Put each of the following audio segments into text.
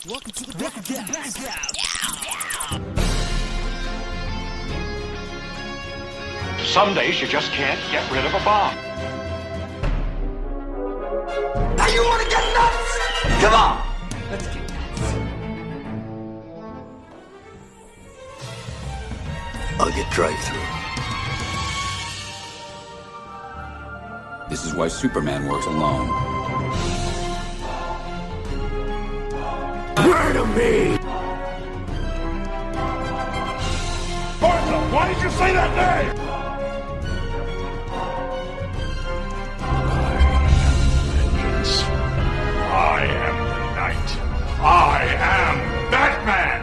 Welcome to the Batcast. Some days you just can't get rid of a bomb. Now you want to get nuts? Come on, let's get nuts. I'll get drive-through. This is why Superman works alone. Murder me! Martha, why did you say that name? I am the knight. I am Batman.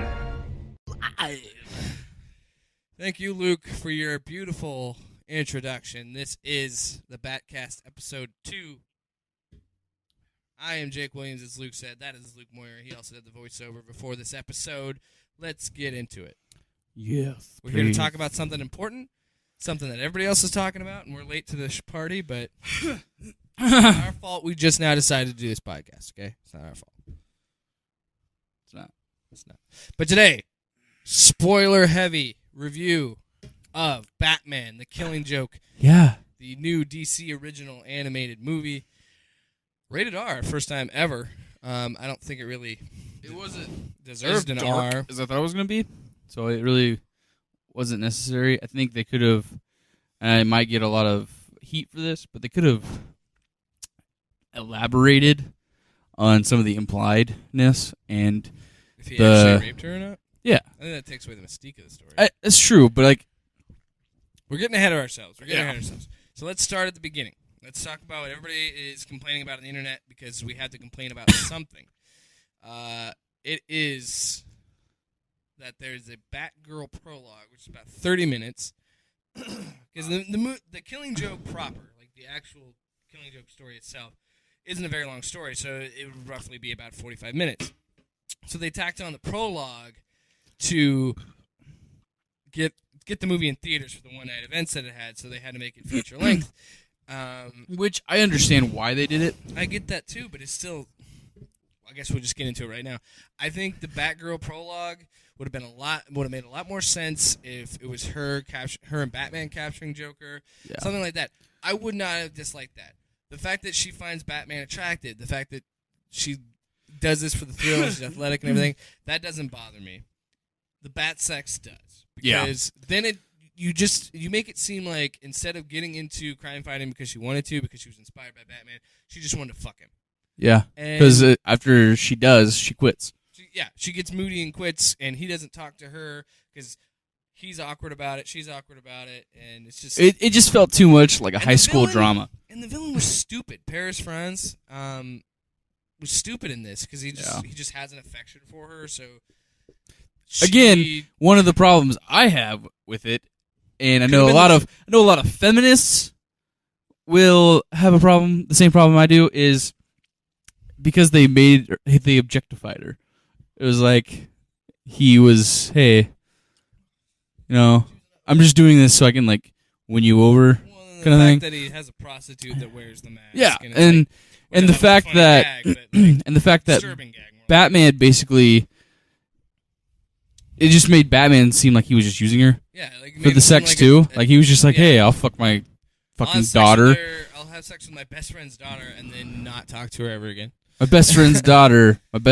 Thank you, Luke, for your beautiful introduction. This is the Batcast episode 2. I am Jake Williams, as Luke said. That is Luke Moyer. He also did the voiceover before this episode. Let's get into it. Yes. We're here to talk about something important, something that everybody else is talking about, and we're late to the party, but it's not our fault. We just now decided to do this podcast, okay? It's not our fault. It's not. It's not. But today, spoiler-heavy review of Batman, The Killing Joke. Yeah. The new DC original animated movie. Rated R, first time ever. I don't think it wasn't deserved an R. As I thought it was going to be. So it really wasn't necessary. I think they could have, and I might get a lot of heat for this, but they could have elaborated on some of the impliedness and If he actually raped her or not? Yeah. I think that takes away the mystique of the story. It's true, but like... We're getting ahead of ourselves. So let's start at the beginning. Let's talk about what everybody is complaining about on the internet because we have to complain about something. It is that there's a Batgirl prologue, which is about 30 minutes. Because the Killing Joke proper, like the actual Killing Joke story itself, isn't a very long story, so it would roughly be about 45 minutes. So they tacked on the prologue to get the movie in theaters for the one-night events that it had, so they had to make it feature length. Which I understand why they did it. I get that too, but it's still... I guess we'll just get into it right now. I think the Batgirl prologue would have made a lot more sense if it was her and Batman capturing Joker, something like that. I would not have disliked that. The fact that she finds Batman attractive, the fact that she does this for the thrill, she's athletic and everything, that doesn't bother me. The bat sex does. Because then you make it seem like instead of getting into crime fighting because she wanted to, because she was inspired by Batman, she just wanted to fuck him. Yeah, because after she does, she quits. She gets moody and quits, and he doesn't talk to her because he's awkward about it, she's awkward about it, and it's just... It just felt too much like a high school drama. And the villain was stupid. Paris France was stupid in this because he just has an affection for her, so... Again, one of the problems I have with it, and I know a lot of feminists will have a problem. The same problem I do is because they objectified her. It was like he was, hey, I'm just doing this so I can like win you over, kind of thing. That he has a prostitute that wears the mask. Yeah, and the fact that Batman basically. It just made Batman seem like he was just using her for the sex, too. Like, he was just like, hey, I'll fuck my fucking daughter. I'll have sex with my best friend's daughter and then not talk to her ever again. My best friend's daughter. My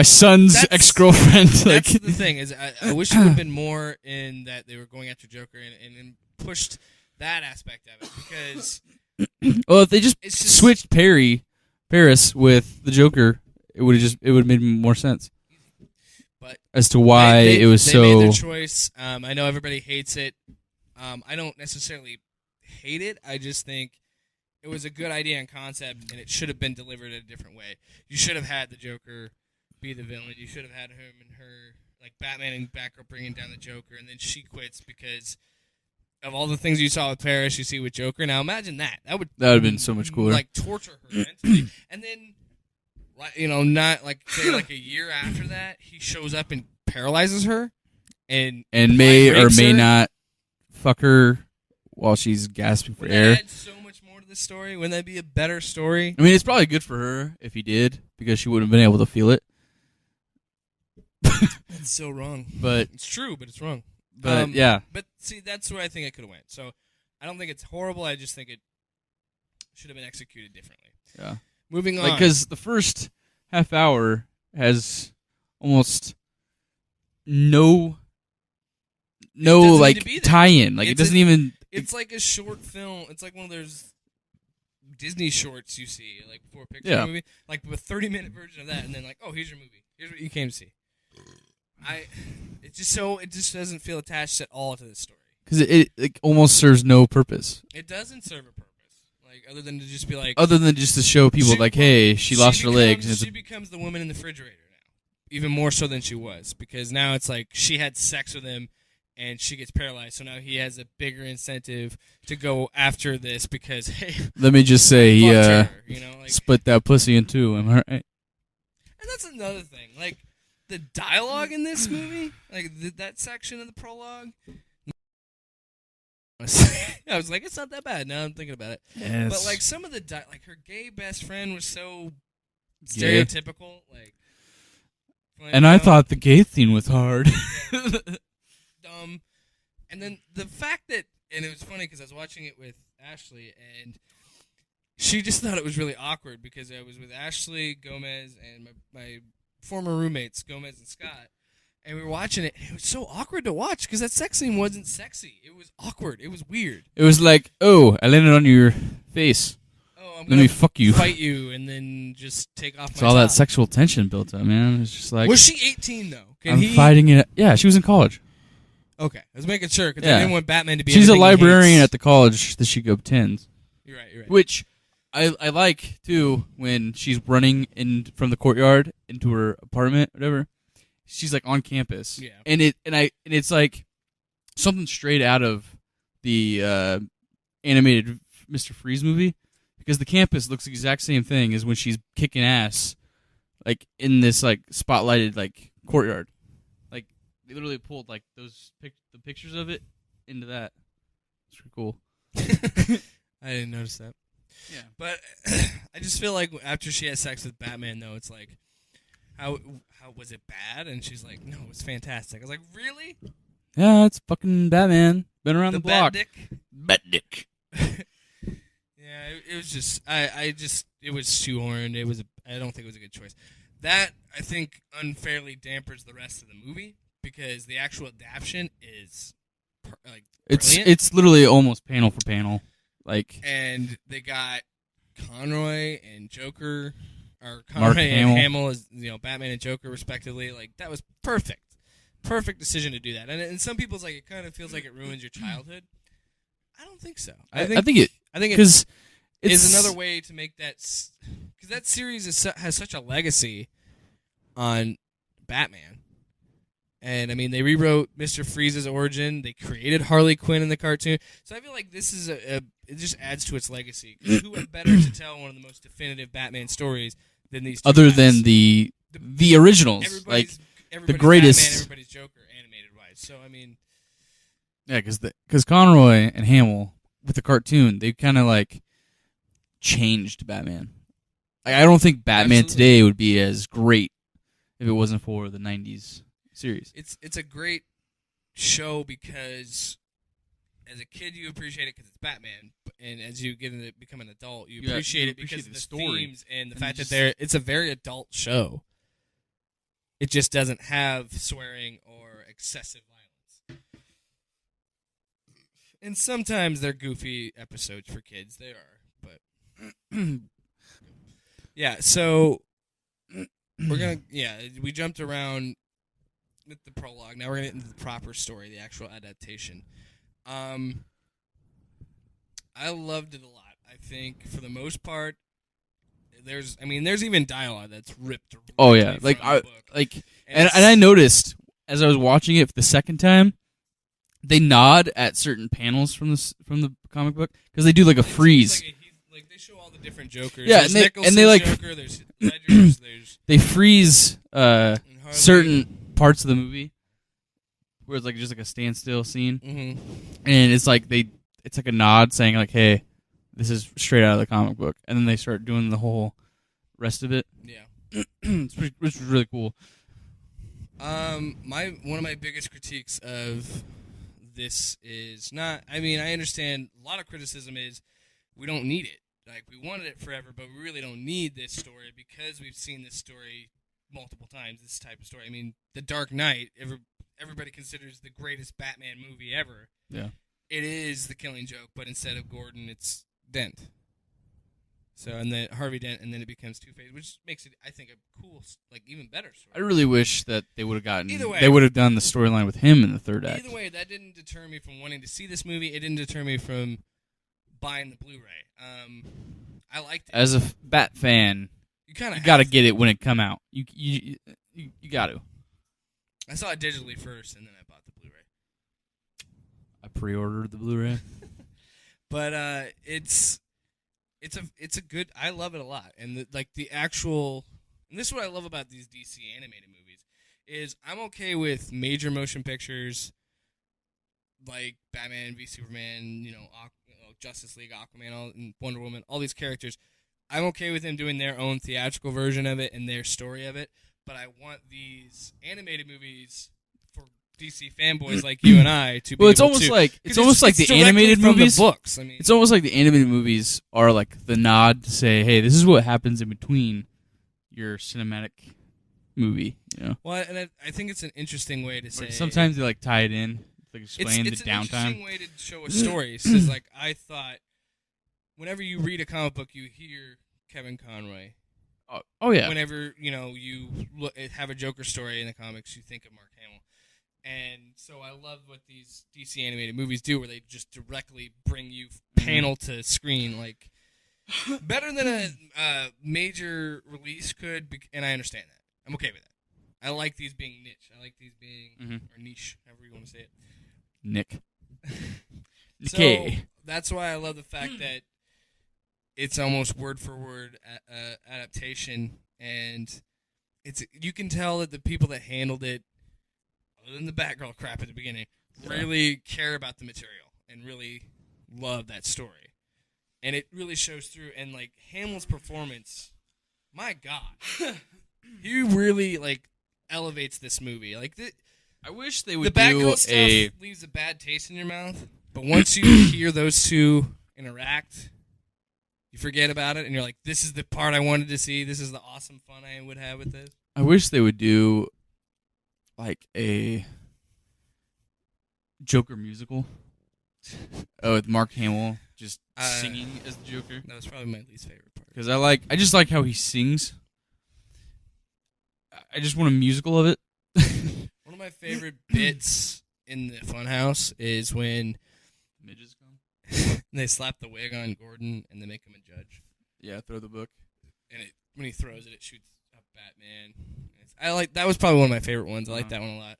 son's ex-girlfriend. That's the thing. Is I wish it would have been more in that they were going after Joker and pushed that aspect of it. Because... Well, if they just switched Paris with the Joker, it would have made more sense. But as to why it was so... They made their choice. I know everybody hates it. I don't necessarily hate it. I just think it was a good idea and concept, and it should have been delivered in a different way. You should have had the Joker be the villain. You should have had him and her, like Batman and Batgirl bringing down the Joker, and then she quits because of all the things you saw with Paris, you see with Joker. Now imagine that. That would have been so much cooler. Like torture her mentally, and then... not like say like a year after that, he shows up and paralyzes her, and may or may not fuck her while she's gasping for air. Adds so much more to the the story? Wouldn't that be a better story? I mean, it's probably good for her if he did, because she wouldn't have been able to feel it. That's so wrong. But it's true, but it's wrong. But yeah. But see, that's where I think it could have went. So I don't think it's horrible. I just think it should have been executed differently. Yeah. Moving on. Because the first half hour has almost no like tie-in. Like it doesn't even. It's like a short film. It's like one of those Disney shorts you see, like for a picture movie, like a 30-minute version of that, and then like, oh, here's your movie. Here's what you came to see. It just doesn't feel attached at all to this story. Because it almost serves no purpose. It doesn't serve a purpose, like other than to just be like. Other than just to show people, hey, she lost her legs. She becomes the woman in the refrigerator now, even more so than she was, because now it's like she had sex with him, and she gets paralyzed. So now he has a bigger incentive to go after this because hey. Let me just say, he split that pussy in two. Am I right? And that's another thing, like. The dialogue in this movie, like that section of the prologue, I was like, it's not that bad. Now I'm thinking about it. Yes. But like some of the like her gay best friend was so stereotypical, like. And I thought the gay thing was hard. Dumb. And then the fact that, and it was funny because I was watching it with Ashley, and she just thought it was really awkward because I was with Ashley, Gomez, and my former roommates, Gomez and Scott, and we were watching it, and it was so awkward to watch because that sex scene wasn't sexy. It was awkward. It was weird. It was like, oh, I landed on your face. Oh, let me fuck you. Fight you, and then just take off my So all top. that sexual tension built up, man. It's just like... Was she 18, though? I'm fighting it. Yeah, she was in college. Okay, I was making sure, because I didn't want Batman to be She's a librarian at the college that she attends. You're right. Which... I like, too, when she's running from the courtyard into her apartment, whatever. She's, like, on campus. Yeah. And it's, like, something straight out of the animated Mr. Freeze movie. Because the campus looks the exact same thing as when she's kicking ass, like, in this, like, spotlighted, like, courtyard. Like, they literally pulled, like, the pictures of it into that. It's pretty cool. I didn't notice that. Yeah, but I just feel like after she has sex with Batman, though, it's like, how was it bad? And she's like, no, it was fantastic. I was like, really? Yeah, it's fucking Batman. Been around the block. Bat dick. Yeah, it was just, it was shoehorned. I don't think it was a good choice. That I think unfairly dampers the rest of the movie because the actual adaptation is like brilliant. It's literally almost panel for panel. Like, and they got Conroy and Joker, or Mark Conroy Hamill. and Hamill as Batman and Joker respectively. Like that was perfect decision to do that. And some people's like it kind of feels like it ruins your childhood. I don't think so. I think it is another way to make that because that series has such a legacy on Batman. And, I mean, they rewrote Mr. Freeze's origin. They created Harley Quinn in the cartoon. So I feel like this is it just adds to its legacy. Because who would better to tell one of the most definitive Batman stories than these two other guys? than the originals. Like, the greatest. Batman, everybody's Joker, animated-wise. So, I mean... Yeah, because Conroy and Hamill, with the cartoon, they kind of, like, changed Batman. Like, I don't think Batman today would be as great if it wasn't for the 90s. Series. It's a great show because as a kid you appreciate it because it's Batman, and as you become an adult you appreciate it because of the themes and the fact that it's a very adult show. It just doesn't have swearing or excessive violence. And sometimes they're goofy episodes for kids. They are, but yeah. So we jumped around with the prologue. Now we're gonna get into the proper story, the actual adaptation. I loved it a lot. I think for the most part, there's even dialogue that's ripped. Oh yeah, and I noticed as I was watching it for the second time, they nod at certain panels from the comic book because they do like a freeze. Like they show all the different Jokers. Yeah, there's and they like Joker, there's Ledger's, there's they freeze certain parts of the movie where it's like just like a standstill scene, mm-hmm. and it's like it's like a nod saying like, "Hey, this is straight out of the comic book, and then they start doing the whole rest of it. Yeah. Which was really cool. One of my biggest critiques of this is not. I mean, I understand a lot of criticism is we don't need it. Like, we wanted it forever, but we really don't need this story because we've seen this story multiple times. This type of story. I mean, The Dark Knight. Everybody considers the greatest Batman movie ever. Yeah. It is the Killing Joke, but instead of Gordon, it's Dent. So, and then Harvey Dent, and then it becomes Two-Face, which makes it, I think, a cool, like, even better story. I really wish that they would have gotten. Either way, they would have done the storyline with him in the third act. Either way, that didn't deter me from wanting to see this movie. It didn't deter me from buying the Blu-ray. I liked it. As a Bat fan, you kind of got to get it when it come out. You got to. I saw it digitally first, and then I bought the Blu-ray. I pre-ordered the Blu-ray. But it's a good. I love it a lot, and the actual. And this is what I love about these DC animated movies is I'm okay with major motion pictures like Batman v Superman, Justice League, Aquaman, and Wonder Woman, all these characters. I'm okay with them doing their own theatrical version of it and their story of it, but I want these animated movies for DC fanboys like you and I to be well, it's able almost to, like it's almost like the animated from movies. The books. I mean, it's almost like the animated movies are like the nod to say, "Hey, this is what happens in between your cinematic movie." Well, and I think it's an interesting way to say. Sometimes they like tie it in, like explain it's the an downtime. Interesting way to show a story. So it's like I thought, whenever you read a comic book, you hear Kevin Conroy. Oh yeah. Whenever you have a Joker story in the comics, you think of Mark Hamill. And so I love what these DC animated movies do, where they just directly bring you panel to screen, like better than a major release could. And I understand that. I'm okay with that. I like these being niche. I like these being or niche, however you want to say it. Nick. So that's why I love the fact that it's almost word for word adaptation, and you can tell that the people that handled it, other than the Batgirl crap at the beginning, really care about the material and really love that story, and it really shows through. And like Hamill's performance, my God, he really elevates this movie. I wish they would the Batgirl stuff leaves a bad taste in your mouth, but once you hear those two interact, you forget about it, and you're like, this is the part I wanted to see. This is the awesome fun I would have with this. I wish they would do like a Joker musical. With Mark Hamill just singing as the Joker. That was probably my least favorite part. Because I just like how he sings. I just want a musical of it. One of my favorite bits in the Funhouse is when midgets come. They slap the wig on Gordon and they make him a judge. Yeah, throw the book. And when he throws it, it shoots up Batman. That was probably one of my favorite ones. I like that one a lot.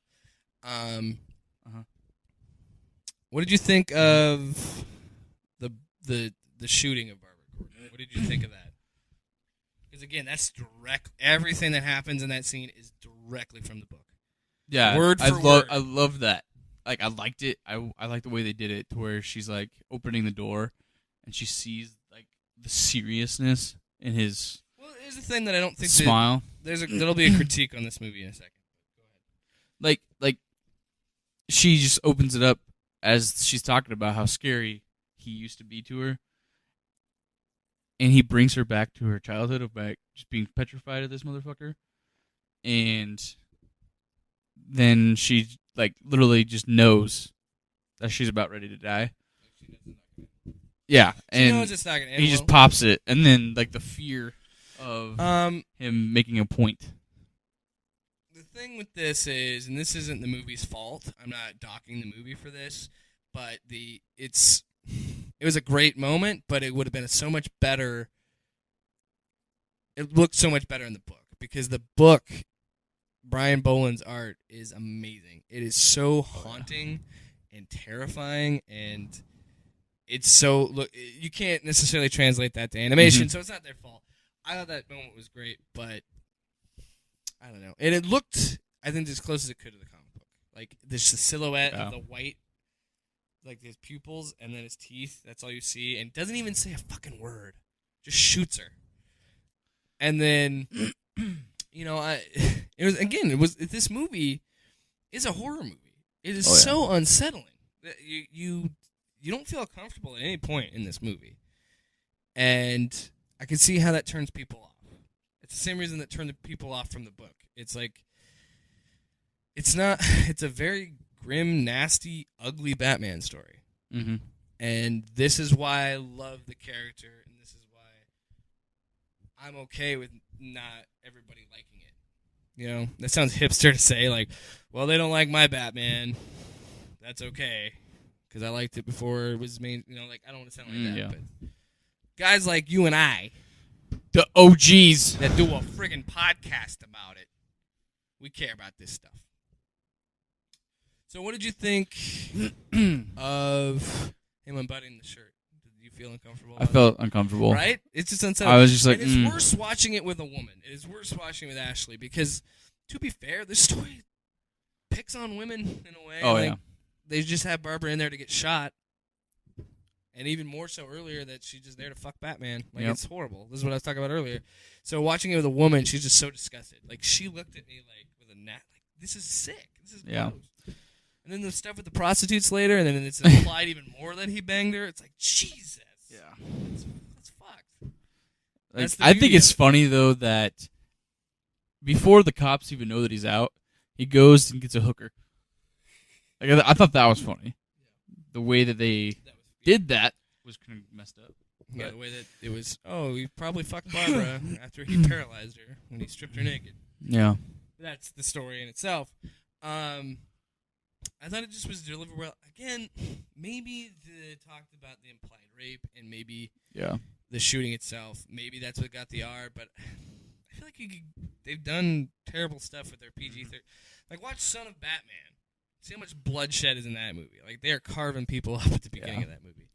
What did you think of the shooting of Barbara Gordon? What did you think of that? Because again, that's direct. Everything that happens in that scene is directly from the book. Yeah, word for word. I love that. Like, I liked it. I like the way they did it, to where she's like opening the door, and she sees like the seriousness in his. Well, here's the thing that I don't think smile. There'll be a critique on this movie in a second. Go ahead. Like, she just opens it up as she's talking about how scary he used to be to her, and he brings her back to her childhood of just being petrified of this motherfucker, and then she literally just knows that she's about ready to die. Yeah, and she knows it's not gonna end he just pops it, and then the fear of him making a point. The thing with this is, and this isn't the movie's fault. I'm not docking the movie for this, but it was a great moment, but it would have been so much better. It looked so much better in the book, because the book, Brian Boland's art is amazing. It is so haunting and terrifying, and it's so you can't necessarily translate that to animation, so it's not their fault. I thought that moment was great, but I don't know. And it looked, I think, as close as it could to the comic book. Like, there's the silhouette of the white like his pupils and then his teeth. That's all you see, and doesn't even say a fucking word. Just shoots her. And then, this movie is a horror movie. It is so unsettling that you don't feel comfortable at any point in this movie, and I can see how that turns people off. It's the same reason that turned the people off from the book. It's like it's a very grim, nasty, ugly Batman story, and this is why I love the character, and this is why I'm okay with not everybody liking it. You know, that sounds hipster to say, like, well, they don't like my Batman. That's okay, because I liked it before it was main. You know, like, I don't want to sound like that, but guys like you and I, the OGs that do a friggin' podcast about it, we care about this stuff. So what did you think of him unbuttoning the shirt? Did you feel uncomfortable? I felt uncomfortable. Right? It's just unsettling. I was just like, and it's worse watching it with a woman. It is worse watching it with Ashley because, to be fair, this story picks on women in a way. Oh, like, yeah. They just had Barbara in there to get shot. And even more so earlier that she's just there to fuck Batman. Like, it's horrible. This is what I was talking about earlier. So watching it with a woman, she's just so disgusted. Like, she looked at me like with a gnat. Like, this is sick. This is gross. And then the stuff with the prostitutes later, and then it's implied even more that he banged her. It's like, Jesus. Yeah. That's fucked. Like, I think it's funny, though, that before the cops even know that he's out, he goes and gets a hooker. Like, I thought that was funny. The way that they did that was kind of messed up. Yeah, the way that it was, he probably fucked Barbara after he paralyzed her when he stripped her naked. Yeah. That's the story in itself. I thought it just was delivered well. Again, maybe they talked about the implied rape and maybe the shooting itself. Maybe that's what got the R, but I feel like they've done terrible stuff with their PG-13. Like, watch Son of Batman. See how much bloodshed is in that movie. Like, they are carving people up at the beginning of that movie.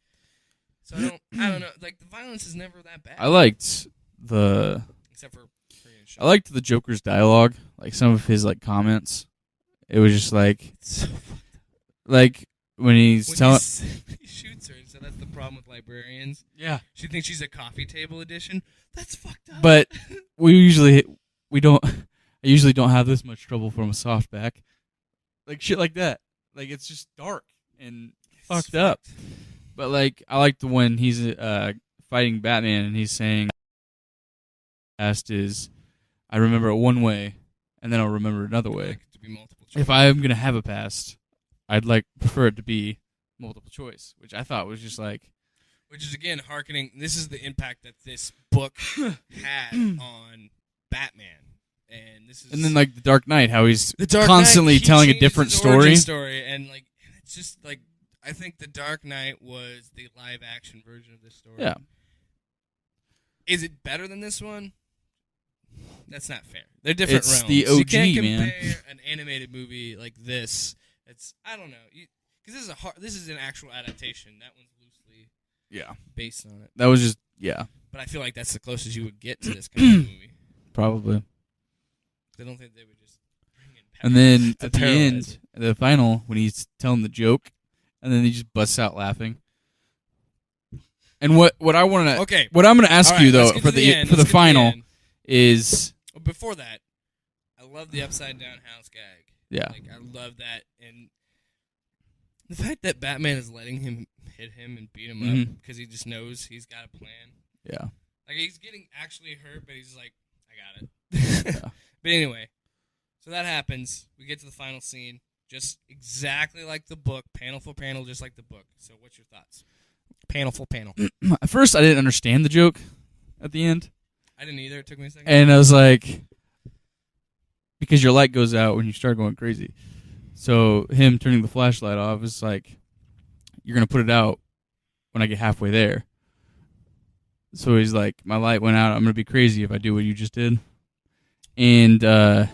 So I don't know. Like, the violence is never that bad. I liked the Joker's dialogue, like some of his like comments. It was just like, like when he shoots her, so that's the problem with librarians. Yeah, she thinks she's a coffee table edition. That's fucked up. But I usually don't have this much trouble from a softback. Like shit like that. Like it's just dark and fucked up. But like I like the when he's fighting Batman and he's saying, "Past is, I remember it one way, and then I'll remember another way. Like it to be multiple choice. If I'm gonna have a past, I'd prefer it to be multiple choice," which I thought was just like, which is again hearkening. This is the impact that this book had on Batman. And then like the Dark Knight, how he's Dark constantly Knight, telling a different story. And like it's just like I think the Dark Knight was the live action version of this story. Yeah. Is it better than this one? That's not fair. They're different it's realms. The OG, you can't compare man. an animated movie like this. It's I don't know because this is an actual adaptation. That one's loosely based on it. That was just But I feel like that's the closest you would get to this kind of movie. Probably. I don't think they would just bring in And then at the end, the final, when he's telling the joke, and then he just busts out laughing. And what I want to what I'm going to ask you though for the final is before that, I love the upside down house gag. Yeah, like I love that, and the fact that Batman is letting him hit him and beat him up because he just knows he's got a plan. Yeah, like he's getting actually hurt, but he's like, I got it. Yeah. But anyway, so that happens. We get to the final scene, just exactly like the book, panel for panel, just like the book. So what's your thoughts? Panel for panel. At first, I didn't understand the joke at the end. I didn't either. It took me a second. And I was like, because your light goes out when you start going crazy. So him turning the flashlight off is like, you're going to put it out when I get halfway there. So he's like, my light went out. I'm going to be crazy if I do what you just did. And I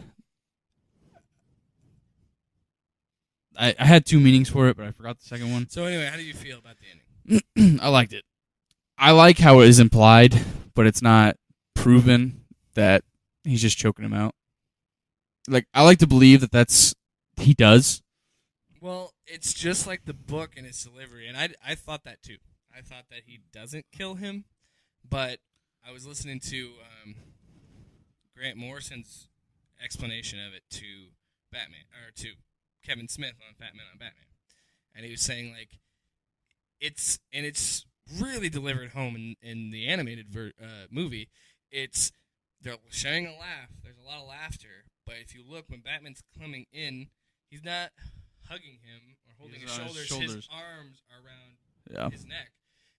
had two meanings for it, but I forgot the second one. So anyway, how do you feel about the ending? I liked it. I like how it is implied, but it's not proven that he's just choking him out. Like, I like to believe that he does. Well, it's just like the book and its delivery, and I thought that too. I thought that he doesn't kill him, but I was listening to Grant Morrison's explanation of it to Batman, or to Kevin Smith on Batman on Batman, and he was saying like it's really delivered home in the animated movie. They're sharing a laugh. There's a lot of laughter, but if you look when Batman's coming in, he's not hugging him or holding his shoulders. His arms are around his neck,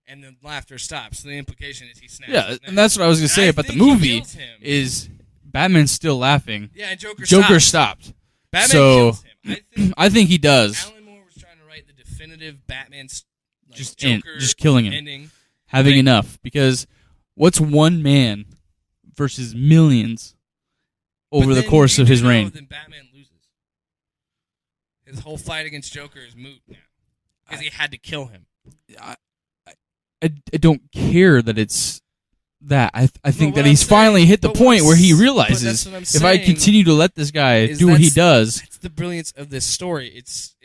and the laughter stops. So the implication is he snaps. Yeah, his neck. and that's what I was gonna say about the movie. Is Batman's still laughing? Yeah, and Joker stopped. Batman kills him. I think he does. Alan Moore was trying to write the definitive Batman just Joker killing him, ending. having enough. Because what's one man versus millions over the course of his reign? Then Batman loses. His whole fight against Joker is moot now because he had to kill him. I don't care that it's that. I think that he's finally hit the point where he realizes if I continue to let this guy do what he does. That's the brilliance of this story. It's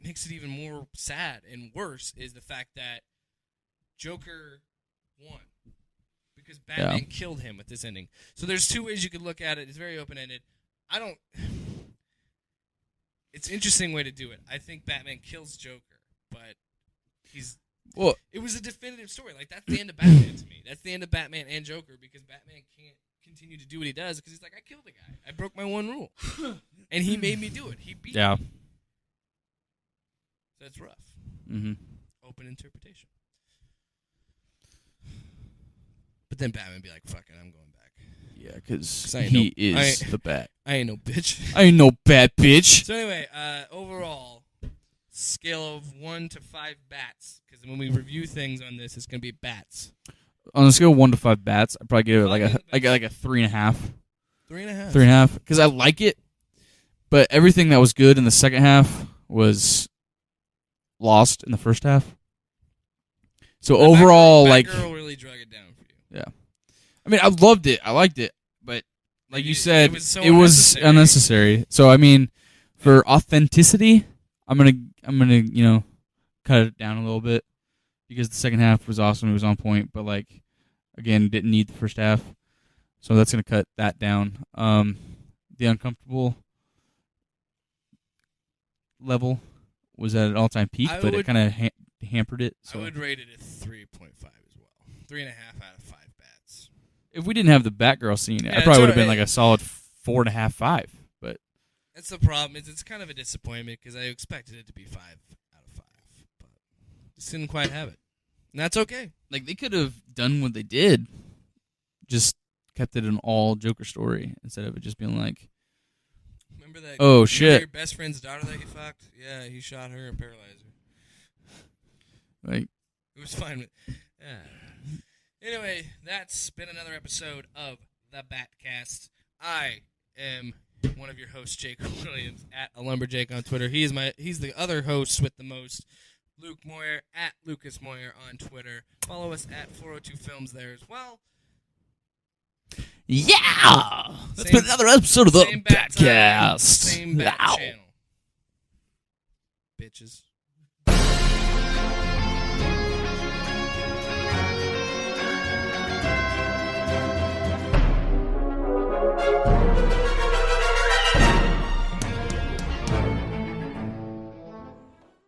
makes it even more sad and worse is the fact that Joker won because Batman killed him with this ending. So there's two ways you could look at it. It's very open-ended. It's an interesting way to do it. I think Batman kills Joker, but it was a definitive story. Like, that's the end of Batman to me. That's the end of Batman and Joker because Batman can't continue to do what he does because he's like, I killed the guy. I broke my one rule. And he made me do it. He beat me. So that's rough. Mm-hmm. Open interpretation. But then Batman would be like, fuck it, I'm going back. Yeah, because he is the Bat. I ain't no bitch. I ain't no bad bitch. So anyway, overall, scale of 1 to 5 bats. Because when we review things on this, it's going to be bats. On a scale of 1 to 5 bats, I'd probably give it like a 3.5. 3.5? 3.5. Because I like it, but everything that was good in the second half was lost in the first half. So overall, Batgirl really drug it down for you. Yeah. I mean, I loved it. I liked it, but like you said, it was unnecessary. So I mean, for authenticity, I'm gonna cut it down a little bit because the second half was awesome. It was on point, but like again, didn't need the first half, so that's gonna cut that down. The uncomfortable level was at an all-time peak, but it kind of hampered it. So. I would rate it at 3.5 as well. 3.5 out of 5 bats. If we didn't have the Batgirl scene, I probably would have been like a solid 4.5, 5. But that's the problem. It's kind of a disappointment because I expected it to be 5 out of 5, but just didn't quite have it, and that's okay. Like they could have done what they did, just kept it an all Joker story instead of it just being like, remember that? Oh shit! Your best friend's daughter that you fucked? Yeah, he shot her and paralyzed her. Like it was fine. Anyway, that's been another episode of the Batcast. I am one of your hosts, Jake Williams, at a lumberjake on Twitter. He's the other host with the most, Luke Moyer at Lucas Moyer on Twitter. Follow us at 402 Films there as well. Yeah, that's been another episode of the Batcast. Same bat channel, bitches.